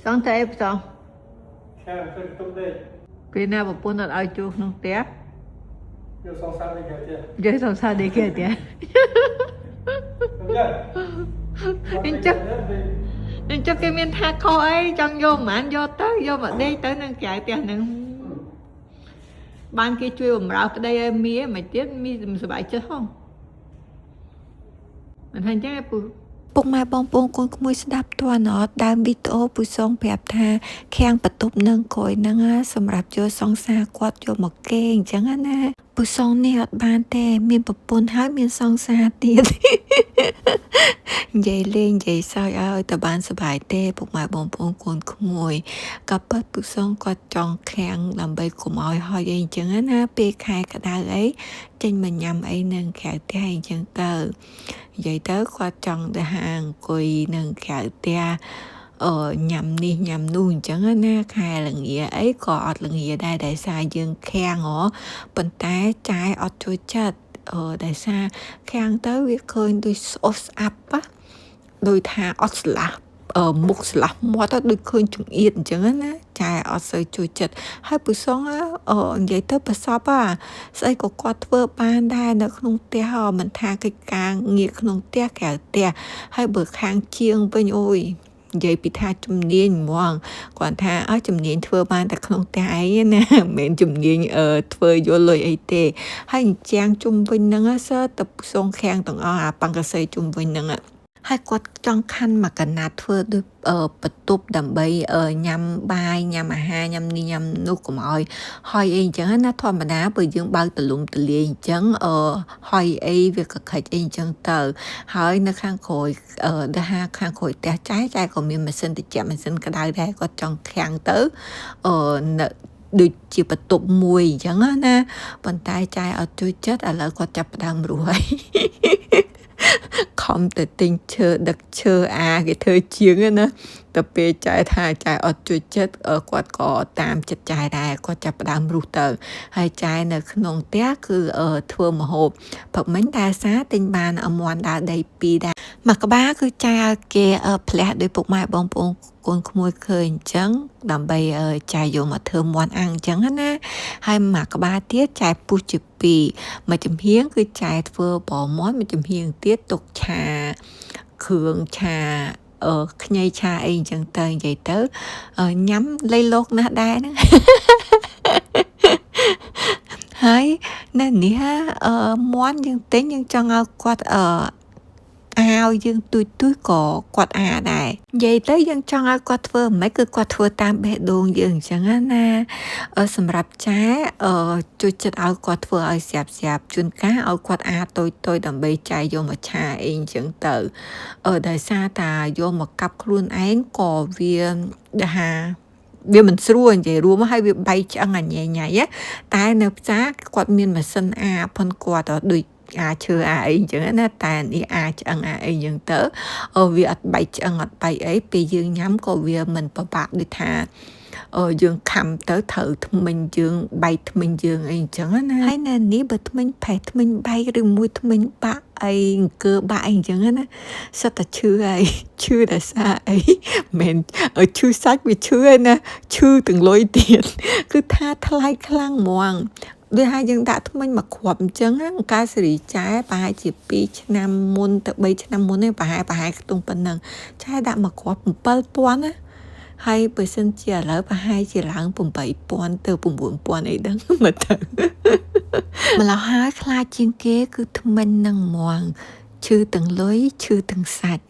xong thế em xong khen phải tôm đây vì nào một buôn ở ai chú không té vô song sang đây kìa dưới xong sao đi kia té đúng chưa nên cho cái miếng tha khô ấy trong vô mà anh vô mà đi tới nâng chạy tiền nâng ban kia chui ủng rau cái đây em mía mà chết mi sợ bại chết không mình thành chắc em ពុកម៉ែបងប្អូនកូនក្មួយស្ដាប់តើណោះដើមវីដេអូពូសងប្រាប់ថាខាំងបន្ទប់នឹងក្រោយហ្នឹងសម្រាប់យកសង្សារគាត់យកមកគេអញ្ចឹងណាពូសងនេះអត់បានទេមានប្រពន្ធហើយមានសង្សារទៀតនិយាយលេងនិយាយសើចឲ្យតើបានសប្បាយទេពុកម៉ែបងប្អូនកូនក្មួយក៏ពិតពូសងគាត់ចង់ខាំងដើម្បីកុំឲ្យហុចអីអញ្ចឹងណាពេលខែក្តៅអីចេញមកញ៉ាំអីនឹងក្រៅផ្ទះអញ្ចឹងទៅនិយាយទៅគាត់ចង់ទៅហាងអង្គុយនឹងក្រៅផ្ទះញ៉ាំនេះញ៉ាំនោះអញ្ចឹងណាខែល្ងាអីក៏អត់ល្ងាដែរដោយសារយើងខាំងប៉ុន្តែចាយអត់ជួយចិត្តដោយសារខាំងទៅវាឃើញដូចស្អុះស្អាប់ដូចថាអត់ស្លាស់មុខស្លាស់មាត់ដូចឃើញចង្អៀតអញ្ចឹងណាចាយអត់សូវជួយចិត្តហើយពូសងនិយាយទៅប្រសពស្អីក៏គាត់ធ្វើបានដែរនៅក្នុងផ្ទះមិនថាកិច្ចការងារក្នុងផ្ទះក្រៅផ្ទះហើយបើខាងជាងវិញអូយនិយាយពីថាជំនាញហ្មងគាត់ថាជំនាញធ្វើបានតែក្នុងផ្ទះឯងណាមិនមែនជំនាញធ្វើយកលុយអីទេហើយអញ្ចាំងជុំវិញហ្នឹងសើទៅពូសងខាងទាំងអស់អាប៉ង្កសីជុំវិញហ្នឹងហើយគាត់ចង់ខាន់មកកណាត់ធ្វើដូចបន្ទប់ដើម្បីញ៉ាំបាយញ៉ាំអាហារញ៉ាំនេះញ៉ាំនោះកុំឲ្យហើយអីអញ្ចឹងណាធម្មតាបើយើងបើកទលំទលាយអញ្ចឹងហើយអីវាកខិចអីអញ្ចឹងទៅហើយនៅខាងក្រោយទៅហាខាងក្រោយផ្ទះចាយក៏មានម៉ាស៊ីនត្រជាក់ម៉ាស៊ីនក្តៅដែរគាត់ចង់ខាំងទៅនៅដូចជាបន្ទប់មួយអញ្ចឹងណាប៉ុន្តែចាយអត់ជួយចិត្តឥឡូវគាត់ចាប់ផ្ដើមរស់ហើយខំទៅទិញឈើដឹកឈើគេធ្វើជាងណាតែពេលចាយថាចាយអត់ជួយចិត្តគាត់ក៏តាមចិត្តចាយដែរគាត់ចាប់ផ្ដើមរុះទៅហើយចាយនៅក្នុងផ្ទះគឺធ្វើម្ហូបព្រឹកមិញតែសាទិញបានមន់ដើរដី2ដែរមួយក្បាលគឺចាយឲ្យគេផ្លះដោយពុកម៉ែបងប្អូនកូនក្មួយឃើញអញ្ចឹងដើម្បីចាយយកមកធ្វើមន់អាំងអញ្ចឹងណាហើយមួយក្បាលទៀតចាយពុះជា2មួយចំហៀងគឺចាយធ្វើបរមាន់មួយចំហៀងទៀតទុកឆាគ្រឿងឆាខ្ញីឆាអីអញ្ចឹងទៅនិយាយទៅញ៉ាំលៃលោកណាស់ដែរហ្នឹងហើយនៅនេះមាន់យើងទិញយើងចង់ឲ្យគាត់អាវយើងទួយក៏គាត់ដែរនិយាយទៅយើងចង់ឲ្យគាត់ធ្វើមិនគឺគាត់ធ្វើតាមបេះដូងយើងអញ្ចឹងណាសម្រាប់ចាជួយចិត្តឲ្យគាត់ធ្វើឲ្យស្រាប់ជួនកាលឲ្យគាត់តូចដើម្បីចាយយកមកឆាអីអញ្ចឹងទៅដោយសារតាយកមកកាប់ខ្លួនឯងក៏វាថាវាមិនស្រួលនិយាយរួមហើយវាបែកឆ្អឹងញ៉ៃតែនៅផ្សារគាត់មានម៉ាស៊ីនផុនគាត់ដូចឈើអីអញ្ចឹងណាតែនេះឆ្អឹងអីអញ្ចឹងទៅវាអត់បែកឆ្អឹងអត់បែកអីពេលយើងញ៉ាំក៏វាមិនពិបាកដូចថាយើងខំទៅត្រូវថ្មិញយើងបែកថ្មិញយើងអីអញ្ចឹងណាហើយនៅនេះបើថ្មិញផេះថ្មិញបែកឬមួយថ្មិញបាក់អីអង្គើបាក់អីអញ្ចឹងណាសិតតែឈឺហើយឈឺដោយសារអីមិនឈឺសាច់វាឈឺហើយណាឈឺទាំងលុយទៀតគឺថាថ្លៃខ្លាំងហ្មងដូចហើយយើងដាក់ថ្មិញមកគ្រាប់អញ្ចឹងកាសេរីចាប្រហែលជា2ឆ្នាំមុនទៅ3ឆ្នាំមុនទេប្រហែលខ្ទង់ប៉ុណ្ណឹងចាដាក់មកគ្រាប់7,000ណាហើយបើសិនជាឥឡូវប្រហែលជាឡើង8,000ទៅ9,000អីដឹងមើលទៅម្ល៉េះហើយខ្លាចជាងគេគឺថ្មិញនឹងហ្មងឈឺទាំងលុយឈឺទាំងសាច់